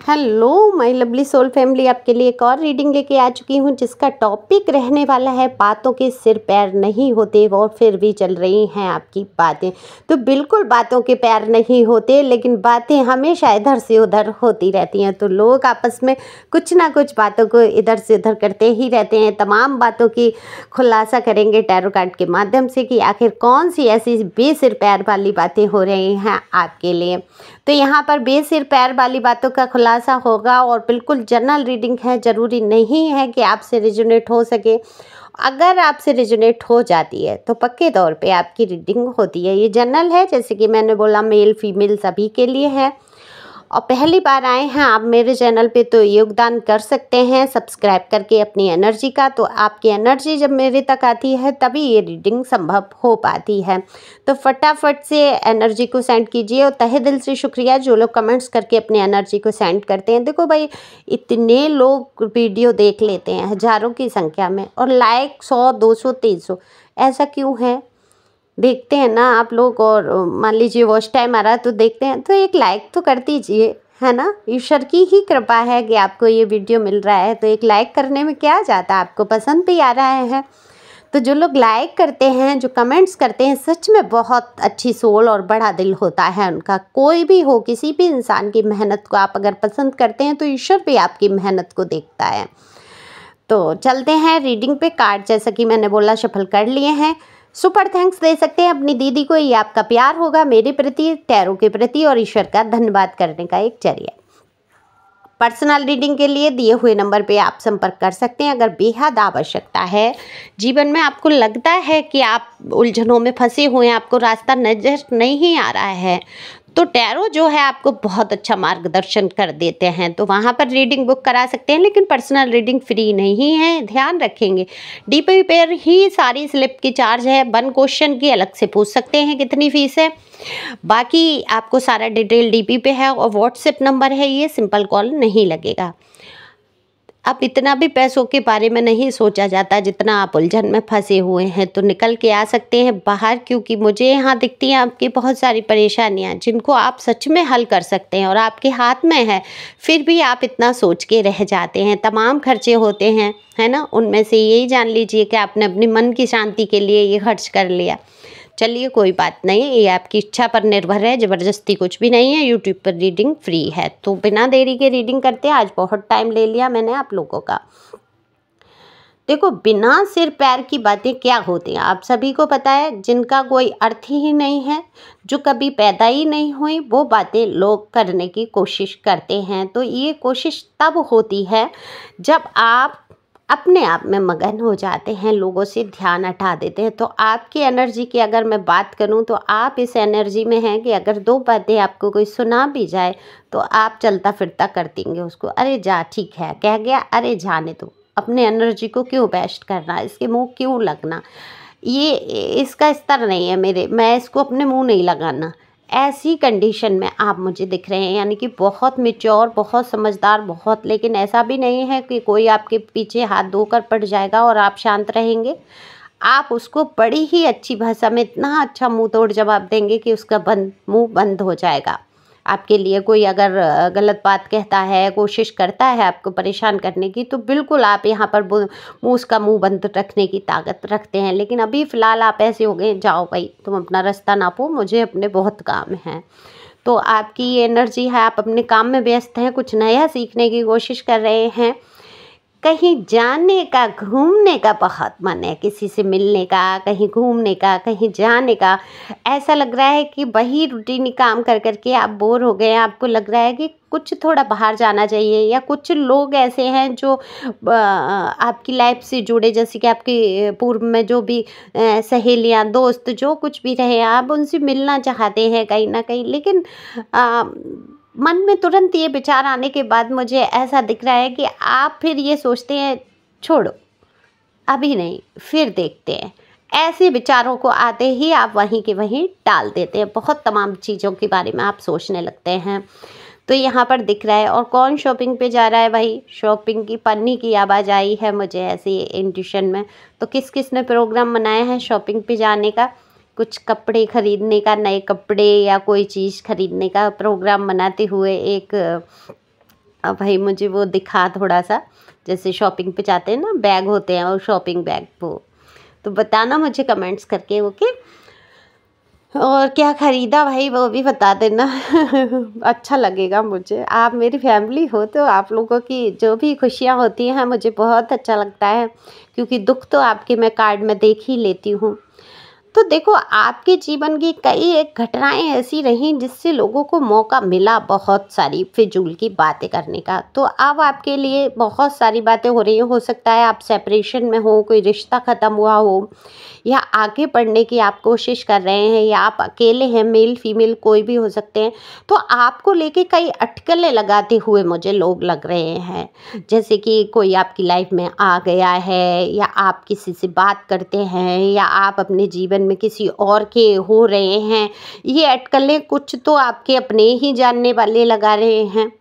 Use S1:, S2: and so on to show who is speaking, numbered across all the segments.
S1: Hello my lovely soul family, आपके लिए एक और रीडिंग लेके आ चुकी हूँ जिसका टॉपिक रहने वाला है बातों के सिर पैर नहीं होते और फिर भी चल रही हैं आपकी बातें। तो बिल्कुल बातों के पैर नहीं होते, लेकिन बातें हमेशा इधर से उधर होती रहती हैं। तो लोग आपस में कुछ ना कुछ बातों को इधर से उधर करते ही रहते हैं। तमाम बातों की खुलासा करेंगे टैरो कार्ड के माध्यम से कि आखिर कौन सी ऐसी बेसिर पैर वाली बातें हो रही हैं आपके लिए। तो यहाँ पर बेसिर पैर वाली बातों का खुलासा होगा और बिल्कुल जनरल रीडिंग है, ज़रूरी नहीं है कि आपसे रिजोनेट हो सके। अगर आपसे रिजोनेट हो जाती है तो पक्के तौर पे आपकी रीडिंग होती है। ये जनरल है, जैसे कि मैंने बोला, मेल फीमेल सभी के लिए है। और पहली बार आए हैं आप मेरे चैनल पे तो योगदान कर सकते हैं सब्सक्राइब करके अपनी एनर्जी का। तो आपकी एनर्जी जब मेरे तक आती है तभी ये रीडिंग संभव हो पाती है। तो फटाफट से एनर्जी को सेंड कीजिए। और तहे दिल से शुक्रिया जो लोग कमेंट्स करके अपनी एनर्जी को सेंड करते हैं। देखो भाई, इतने लोग वीडियो देख लेते हैं हज़ारों की संख्या में, और लाइक 100 200 300, ऐसा क्यों है? देखते हैं ना आप लोग, और मान लीजिए वॉच टाइम आ रहा है तो देखते हैं, तो एक लाइक तो कर दीजिए, है ना। ईश्वर की ही कृपा है कि आपको ये वीडियो मिल रहा है, तो एक लाइक करने में क्या जाता है, आपको पसंद भी आ रहा है। तो जो लोग लाइक करते हैं, जो कमेंट्स करते हैं, सच में बहुत अच्छी सोल और बड़ा दिल होता है उनका। कोई भी हो, किसी भी इंसान की मेहनत को आप अगर पसंद करते हैं तो ईश्वर भी आपकी मेहनत को देखता है। तो चलते हैं रीडिंग पे। कार्ड जैसा कि मैंने बोला शफल कर लिए हैं। सुपर थैंक्स दे सकते हैं अपनी दीदी को, ये आपका प्यार होगा मेरे प्रति, टैरो के प्रति, और ईश्वर का धन्यवाद करने का एक जरिया। पर्सनल रीडिंग के लिए दिए हुए नंबर पे आप संपर्क कर सकते हैं अगर बेहद आवश्यकता है। जीवन में आपको लगता है कि आप उलझनों में फंसे हुए हैं, आपको रास्ता नजर नहीं आ रहा है, तो टैरो जो है आपको बहुत अच्छा मार्गदर्शन कर देते हैं। तो वहाँ पर रीडिंग बुक करा सकते हैं, लेकिन पर्सनल रीडिंग फ्री नहीं है, ध्यान रखेंगे। डीपी पर ही सारी स्लिप की चार्ज है। 1 क्वेश्चन की अलग से पूछ सकते हैं कितनी फीस है, बाकी आपको सारा डिटेल डीपी पे है। और व्हाट्सएप नंबर है ये, सिंपल कॉल नहीं लगेगा। अब इतना भी पैसों के बारे में नहीं सोचा जाता जितना आप उलझन में फंसे हुए हैं, तो निकल के आ सकते हैं बाहर, क्योंकि मुझे यहाँ दिखती हैं आपकी बहुत सारी परेशानियाँ जिनको आप सच में हल कर सकते हैं और आपके हाथ में है। फिर भी आप इतना सोच के रह जाते हैं, तमाम खर्चे होते हैं, है ना। उनमें से यही जान लीजिए कि आपने अपनी मन की शांति के लिए ये खर्च कर लिया। चलिए कोई बात नहीं, ये आपकी इच्छा पर निर्भर है, ज़बरदस्ती कुछ भी नहीं है। यूट्यूब पर रीडिंग फ्री है। तो बिना देरी के रीडिंग करते हैं। आज बहुत टाइम ले लिया मैंने आप लोगों का। देखो, बिना सिर पैर की बातें क्या होती हैं आप सभी को पता है, जिनका कोई अर्थ ही नहीं है, जो कभी पैदा ही नहीं हुई, वो बातें लोग करने की कोशिश करते हैं। तो ये कोशिश तब होती है जब आप अपने आप में मगन हो जाते हैं, लोगों से ध्यान हटा देते हैं। तो आपकी एनर्जी की अगर मैं बात करूं तो आप इस एनर्जी में हैं कि अगर 2 बातें आपको कोई सुना भी जाए तो आप चलता फिरता कर देंगे उसको। अरे जा, ठीक है, कह गया, अरे जाने दो, अपने एनर्जी को क्यों वेस्ट करना, इसके मुंह क्यों लगना, ये इसका स्तर नहीं है मेरे, मैं इसको अपने मुंह नहीं लगाना। ऐसी कंडीशन में आप मुझे दिख रहे हैं, यानी कि बहुत मैच्योर, बहुत समझदार, बहुत। लेकिन ऐसा भी नहीं है कि कोई आपके पीछे हाथ धोकर पड़ जाएगा और आप शांत रहेंगे। आप उसको बड़ी ही अच्छी भाषा में इतना अच्छा मुंह तोड़ जवाब देंगे कि उसका मुंह बंद हो जाएगा। आपके लिए कोई अगर गलत बात कहता है, कोशिश करता है आपको परेशान करने की, तो बिल्कुल आप यहाँ पर उसका मुंह बंद रखने की ताकत रखते हैं। लेकिन अभी फ़िलहाल आप ऐसे हो गए, जाओ भाई तुम अपना रास्ता नापो, मुझे अपने बहुत काम हैं। तो आपकी ये एनर्जी है, आप अपने काम में व्यस्त हैं, कुछ नया सीखने की कोशिश कर रहे हैं, कहीं जाने का, घूमने का बहुत मन है, किसी से मिलने का, कहीं घूमने का, कहीं जाने का। ऐसा लग रहा है कि वही रूटीनी काम कर करके आप बोर हो गए हैं, आपको लग रहा है कि कुछ थोड़ा बाहर जाना चाहिए। या कुछ लोग ऐसे हैं जो आपकी लाइफ से जुड़े, जैसे कि आपकी पूर्व में जो भी सहेलियां, दोस्त, जो कुछ भी रहे, आप उनसे मिलना चाहते हैं कहीं ना कहीं। लेकिन मन में तुरंत ये विचार आने के बाद मुझे ऐसा दिख रहा है कि आप फिर ये सोचते हैं, छोड़ो अभी नहीं, फिर देखते हैं। ऐसे विचारों को आते ही आप वहीं के वहीं टाल देते हैं, बहुत तमाम चीज़ों के बारे में आप सोचने लगते हैं। तो यहाँ पर दिख रहा है। और कौन शॉपिंग पे जा रहा है भाई, शॉपिंग की पन्नी की आवाज़ आई है मुझे ऐसी इंट्यूशन में। तो किस किस ने प्रोग्राम बनाया है शॉपिंग पे जाने का, कुछ कपड़े खरीदने का, नए कपड़े या कोई चीज़ खरीदने का प्रोग्राम बनाते हुए एक अब भाई मुझे वो दिखा थोड़ा सा, जैसे शॉपिंग पे जाते हैं ना, बैग होते हैं और शॉपिंग बैग, वो तो बताना मुझे कमेंट्स करके, ओके। और क्या ख़रीदा भाई वो भी बता देना। अच्छा लगेगा मुझे, आप मेरी फैमिली हो तो आप लोगों की जो भी खुशियाँ होती हैं मुझे बहुत अच्छा लगता है, क्योंकि दुख तो आपके मैं कार्ड में देख ही लेती हूँ। तो देखो, आपके जीवन की कई एक घटनाएं ऐसी रहीं जिससे लोगों को मौका मिला बहुत सारी फिजूल की बातें करने का। तो अब आपके लिए बहुत सारी बातें हो रही हैं, हो सकता है आप सेपरेशन में हो, कोई रिश्ता ख़त्म हुआ हो, या आगे बढ़ने की आप कोशिश कर रहे हैं, या आप अकेले हैं, मेल फीमेल कोई भी हो सकते हैं। तो आपको लेके कई अटकलें लगाते हुए मुझे लोग लग रहे हैं, जैसे कि कोई आपकी लाइफ में आ गया है, या आप किसी से बात करते हैं, या आप अपने जीवन में किसी और के हो रहे हैं। ये अटकलें कुछ तो आपके अपने ही जानने वाले लगा रहे हैं।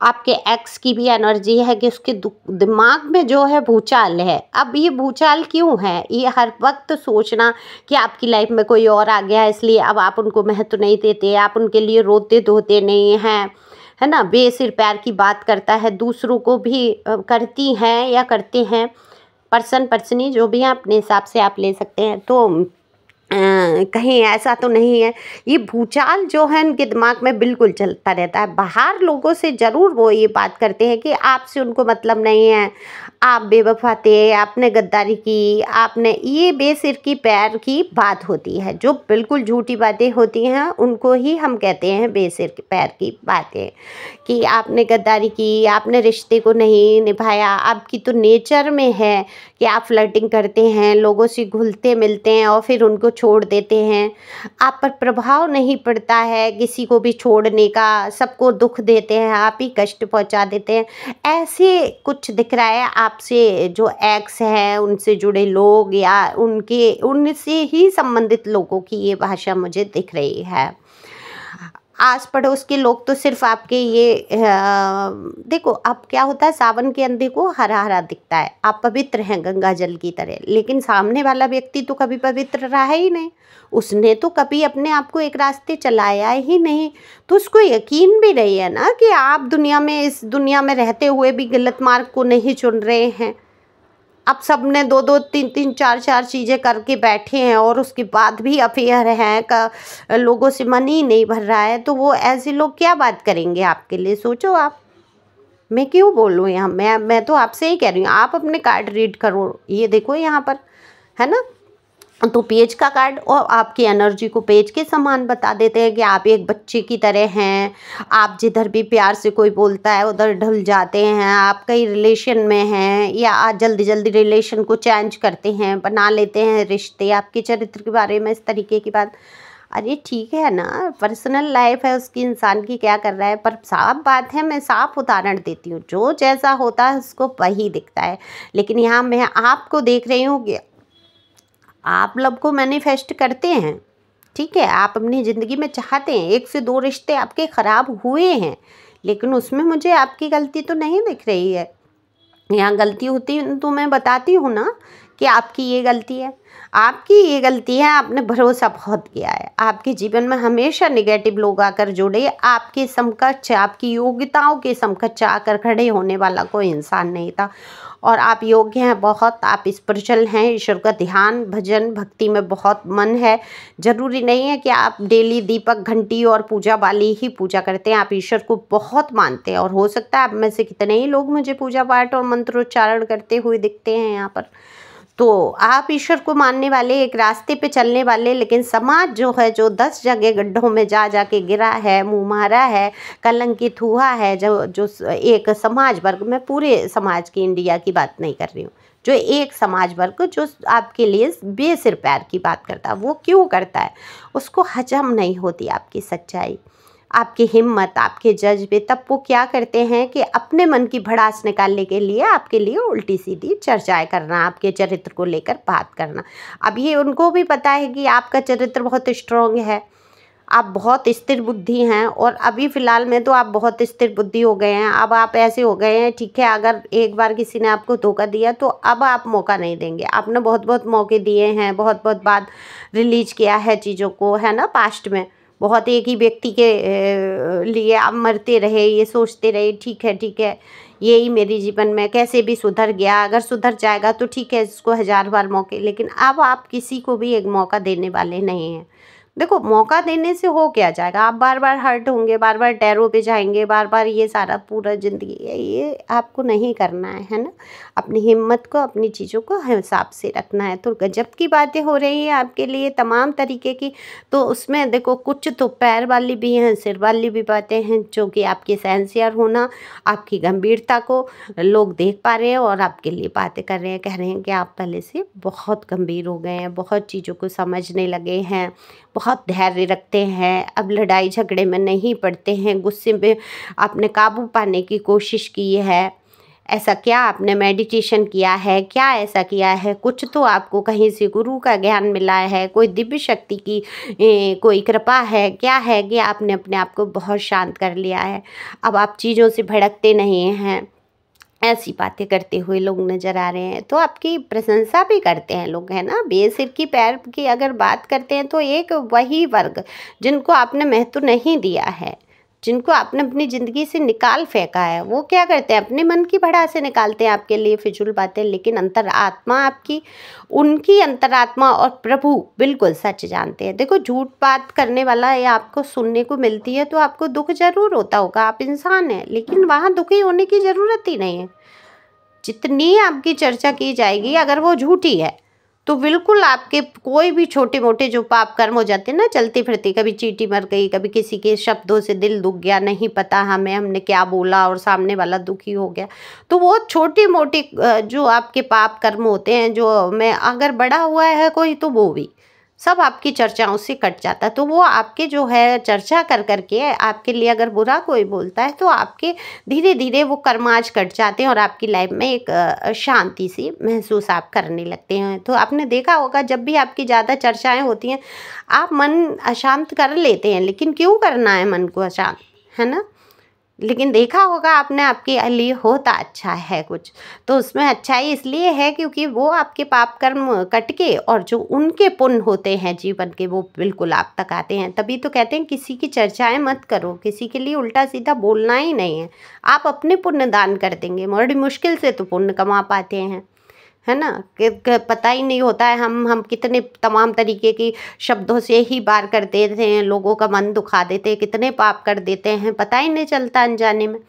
S1: आपके एक्स की भी एनर्जी है कि उसके दिमाग में जो है भूचाल है। अब ये भूचाल क्यों है? ये हर वक्त सोचना कि आपकी लाइफ में कोई और आ गया है, इसलिए अब आप उनको महत्व नहीं देते, आप उनके लिए रोते धोते नहीं हैं, है ना। बेसिर पैर की बात करता है, दूसरों को भी करती हैं या करते हैं, पर्सन पर्सनी जो भी है अपने हिसाब से आप ले सकते हैं। तो कहीं ऐसा तो नहीं है। ये भूचाल जो है उनके दिमाग में बिल्कुल चलता रहता है। बाहर लोगों से ज़रूर वो ये बात करते हैं कि आपसे उनको मतलब नहीं है, आप बेवफा थे, आपने गद्दारी की, आपने, ये बेसिर की पैर की बात होती है। जो बिल्कुल झूठी बातें होती हैं उनको ही हम कहते हैं बेसिर के पैर की बातें, कि आपने गद्दारी की, आपने रिश्ते को नहीं निभाया। आपकी तो नेचर में है कि आप फ्लर्टिंग करते हैं, लोगों से घुलते मिलते हैं और फिर उनको छोड़ देते हैं। आप पर प्रभाव नहीं पड़ता है किसी को भी छोड़ने का, सबको दुख देते हैं, आप ही कष्ट पहुंचा देते हैं। ऐसे कुछ दिख रहा है आपसे, जो एक्स हैं उनसे जुड़े लोग या उनसे ही संबंधित लोगों की ये भाषा मुझे दिख रही है। आस पड़ोस के लोग तो सिर्फ आपके ये देखो, अब क्या होता है, सावन के अंधे को हरा हरा दिखता है। आप पवित्र हैं गंगा जल की तरह, लेकिन सामने वाला व्यक्ति तो कभी पवित्र रहा ही नहीं, उसने तो कभी अपने आप को एक रास्ते चलाया ही नहीं। तो उसको यकीन भी नहीं है ना कि आप दुनिया में, इस दुनिया में रहते हुए भी गलत मार्ग को नहीं चुन रहे हैं। अब सब ने दो दो तीन तीन चार चार चीज़ें करके बैठे हैं और उसके बाद भी अफेयर हैं का, लोगों से मन ही नहीं भर रहा है। तो वो ऐसे लोग क्या बात करेंगे आपके लिए, सोचो आप। मैं क्यों बोलूँ यहाँ, मैं तो आपसे ही कह रही हूँ, आप अपने कार्ड रीड करो। ये देखो यहाँ पर, है ना। तो पेज का कार्ड और आपकी एनर्जी को पेज के समान बता देते हैं कि आप एक बच्चे की तरह हैं। आप जिधर भी प्यार से कोई बोलता है उधर ढल जाते हैं। आप कई रिलेशन में हैं, या आज जल्दी जल्दी रिलेशन को चेंज करते हैं, बना लेते हैं रिश्ते। आपके चरित्र के बारे में इस तरीके की बात, अरे ठीक है ना, पर्सनल लाइफ है उसकी, इंसान की, क्या कर रहा है। पर साफ बात है, मैं साफ उदाहरण देती हूँ, जो जैसा होता है उसको वही दिखता है। लेकिन यहाँ मैं आपको देख रही हूँ कि आप लब को मैनिफेस्ट करते हैं, ठीक है, आप अपनी ज़िंदगी में चाहते हैं, 1 से 2 रिश्ते आपके ख़राब हुए हैं, लेकिन उसमें मुझे आपकी गलती तो नहीं दिख रही है। यहाँ गलती होती तो मैं बताती हूँ ना कि आपकी ये गलती है, आपकी ये गलती है, आपने भरोसा बहुत किया है। आपके जीवन में हमेशा नेगेटिव लोग आकर जुड़े, आपके समकक्ष, आपकी योग्यताओं के समकक्ष आकर खड़े होने वाला कोई इंसान नहीं था। और आप योग्य हैं बहुत, आप स्पिरिचुअल हैं, ईश्वर का ध्यान भजन भक्ति में बहुत मन है। ज़रूरी नहीं है कि आप डेली दीपक घंटी और पूजा वाली ही पूजा करते हैं, आप ईश्वर को बहुत मानते हैं। और हो सकता है आप में से कितने ही लोग मुझे पूजा पाठ और मंत्रोच्चारण करते हुए दिखते हैं यहाँ पर। तो आप ईश्वर को मानने वाले, एक रास्ते पे चलने वाले, लेकिन समाज जो है, जो 10 जगह गड्ढों में जा के गिरा है, मुँह मारा है, कलंकित हुआ है, जो एक समाज वर्ग, मैं पूरे समाज की, इंडिया की बात नहीं कर रही हूँ, जो एक समाज वर्ग जो आपके लिए बेसिर पैर की बात करता है, वो क्यों करता है, उसको हजम नहीं होती आपकी सच्चाई, आपकी हिम्मत, आपके जज्बे। तब वो क्या करते हैं कि अपने मन की भड़ास निकालने के लिए आपके लिए उल्टी सीधी चर्चाएं करना, आपके चरित्र को लेकर बात करना। अब ये उनको भी पता है कि आपका चरित्र बहुत स्ट्रॉन्ग है, आप बहुत स्थिर बुद्धि हैं, और अभी फ़िलहाल में तो आप बहुत स्थिर बुद्धि हो गए हैं। अब आप ऐसे हो गए हैं, ठीक है, अगर एक बार किसी ने आपको धोखा दिया तो अब आप मौका नहीं देंगे। आपने बहुत बहुत मौके दिए हैं, बहुत बहुत बार रिलीज किया है चीज़ों को, है ना, पास्ट में बहुत एक ही व्यक्ति के लिए आप मरते रहे, ये सोचते रहे ठीक है यही मेरे जीवन में कैसे भी सुधर गया, अगर सुधर जाएगा तो ठीक है, इसको 1000 बार मौके, लेकिन अब आप किसी को भी एक मौका देने वाले नहीं हैं। देखो मौका देने से हो क्या जाएगा, आप बार बार हर्ट होंगे, बार बार टैरों पे जाएंगे, बार बार ये सारा पूरा ज़िंदगी ये आपको नहीं करना है ना। अपनी हिम्मत को, अपनी चीज़ों को हिसाब से रखना है। तो गजब की बातें हो रही हैं आपके लिए तमाम तरीके की, तो उसमें देखो कुछ तो पैर वाली भी हैं, सिर वाली भी बातें हैं, जो कि आपके सेंसियर होना, आपकी गंभीरता को लोग देख पा रहे हैं और आपके लिए बातें कर रहे हैं, कह रहे हैं कि आप पहले से बहुत गंभीर हो गए हैं, बहुत चीज़ों को समझने लगे हैं, बहुत धैर्य रखते हैं, अब लड़ाई झगड़े में नहीं पड़ते हैं, गुस्से में आपने काबू पाने की कोशिश की है। ऐसा क्या आपने मेडिटेशन किया है, क्या ऐसा किया है, कुछ तो आपको कहीं से गुरु का ज्ञान मिला है, कोई दिव्य शक्ति की कोई कृपा है, क्या है कि आपने अपने आप को बहुत शांत कर लिया है। अब आप चीज़ों से भड़कते नहीं हैं, ऐसी बातें करते हुए लोग नज़र आ रहे हैं। तो आपकी प्रशंसा भी करते हैं लोग, है ना। बेसिर की पैर की अगर बात करते हैं तो एक वही वर्ग जिनको आपने महत्व नहीं दिया है, जिनको आपने अपनी ज़िंदगी से निकाल फेंका है, वो क्या करते हैं, अपने मन की भड़ासे निकालते हैं आपके लिए फिजूल बातें, लेकिन अंतरात्मा आपकी, उनकी अंतरात्मा और प्रभु बिल्कुल सच जानते हैं। देखो झूठ बात करने वाला या आपको सुनने को मिलती है तो आपको दुख जरूर होता होगा, आप इंसान हैं, लेकिन वहाँ दुखी होने की ज़रूरत ही नहीं है। जितनी आपकी चर्चा की जाएगी अगर वो झूठी है तो बिल्कुल आपके कोई भी छोटे मोटे जो पाप कर्म हो जाते हैं ना, चलते फिरते, कभी चींटी मर गई, कभी किसी के शब्दों से दिल दुख गया, नहीं पता हमने क्या बोला और सामने वाला दुखी हो गया, तो वो छोटे मोटे जो आपके पाप कर्म होते हैं, जो में अगर बड़ा हुआ है कोई तो वो भी सब आपकी चर्चाओं से कट जाता है। तो वो आपके जो है चर्चा कर करके आपके लिए अगर बुरा कोई बोलता है तो आपके धीरे धीरे वो कर्माज कट जाते हैं और आपकी लाइफ में एक शांति सी महसूस आप करने लगते हैं। तो आपने देखा होगा जब भी आपकी ज़्यादा चर्चाएं होती हैं आप मन अशांत कर लेते हैं, लेकिन क्यों करना है मन को अशांत, है ना। लेकिन देखा होगा आपने आपके लिए होता अच्छा है कुछ, तो उसमें अच्छाई इसलिए है क्योंकि वो आपके पाप कर्म कट के और जो उनके पुण्य होते हैं जीवन के वो बिल्कुल आप तक आते हैं। तभी तो कहते हैं किसी की चर्चाएं मत करो, किसी के लिए उल्टा सीधा बोलना ही नहीं है। आप अपने पुण्य दान कर देंगे, बड़ी मुश्किल से तो पुण्य कमा पाते हैं, है ना। कि पता ही नहीं होता है हम कितने तमाम तरीके की शब्दों से ही बार कर देते हैं, लोगों का मन दुखा देते हैं, कितने पाप कर देते हैं, पता ही नहीं चलता अनजाने में।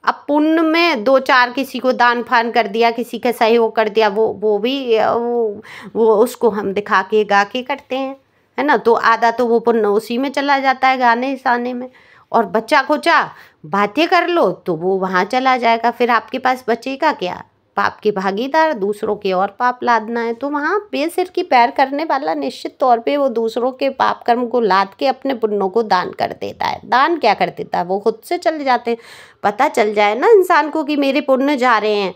S1: अब पुण्य में 2-4 किसी को दान फान कर दिया, किसी का सहयोग कर दिया, वो भी वो उसको हम दिखा के गा के करते हैं, है ना। तो आधा तो वो पुण्य उसी में चला जाता है गाने साने में, और बच्चा खुचा बातें कर लो तो वो वहाँ चला जाएगा, फिर आपके पास बचेगा क्या, पाप के भागीदार, दूसरों के और पाप लादना है। तो वहाँ बेसिर की पैर करने वाला निश्चित तौर पे वो दूसरों के पाप कर्म को लाद के अपने पुण्यों को दान कर देता है। दान क्या कर देता है, वो खुद से चले जाते हैं। पता चल जाए ना इंसान को कि मेरे पुण्य जा रहे हैं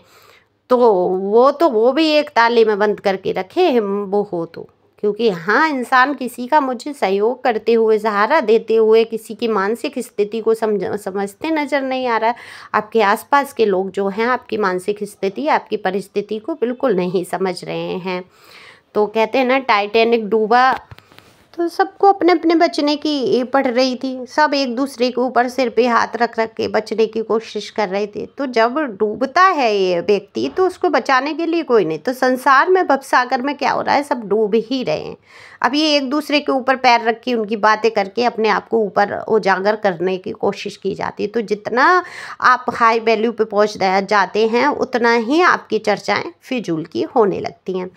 S1: तो वो भी एक ताले में बंद करके रखे वो हो तो, क्योंकि हाँ इंसान किसी का मुझे सहयोग करते हुए, सहारा देते हुए किसी की मानसिक स्थिति को समझते नज़र नहीं आ रहा है। आपके आसपास के लोग जो हैं आपकी मानसिक स्थिति, आपकी परिस्थिति को बिल्कुल नहीं समझ रहे हैं। तो कहते हैं ना टाइटैनिक डूबा तो सबको अपने अपने बचने की पड़ रही थी, सब एक दूसरे के ऊपर सिर पे हाथ रख रख के बचने की कोशिश कर रहे थे। तो जब डूबता है ये व्यक्ति तो उसको बचाने के लिए कोई नहीं। तो संसार में भवसागर में क्या हो रहा है, सब डूब ही रहे हैं। अब ये एक दूसरे के ऊपर पैर रख के उनकी बातें करके अपने आप को ऊपर उजागर करने की कोशिश की जाती है। तो जितना आप हाई वैल्यू पे पहुँच जाते हैं उतना ही आपकी चर्चाएँ फिजूल की होने लगती हैं।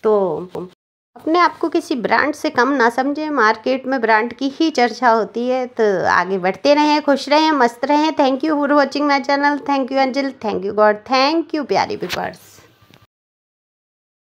S1: तो अपने आप को किसी ब्रांड से कम ना समझें, मार्केट में ब्रांड की ही चर्चा होती है। तो आगे बढ़ते रहें, खुश रहें, मस्त रहें। Thank you for watching my channel. Thank you Anjal, thank you God, thank you प्यारी व्यूअर्स।